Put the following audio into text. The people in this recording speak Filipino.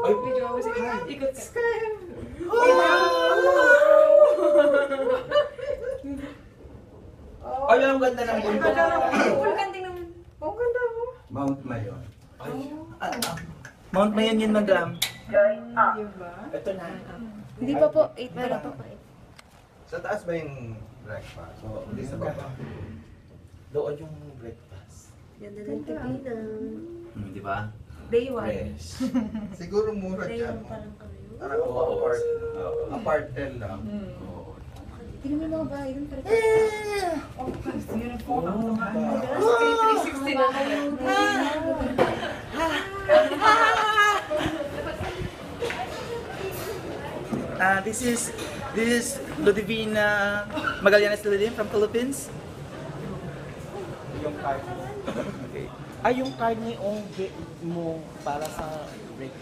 Video ako si ikot ka. Ay, ang ganda ng bundok. Ang ganda naman. Ang ganda mo. Mount Mayon. Ay, Mount Mayon yun, madam. Diba? ito na. Hindi pa po, 8 pa lang po. Sa taas ba yung breakfast? So, hindi sa baba. Doon yung breakfast. Ganda ng tipinan. Di ba? Day 1. Fresh. Siguro mura Day dyan. 1 pa lang kami. Parang apartel lang. Oo. Tingnan mo yung mga bahay dun. Uniform ang mga ano. Mga 360 na. This is Ludivina Magallanes Ludin from Philippines. Yung card mo. Ay, yung card ni Ongge mo para sa break.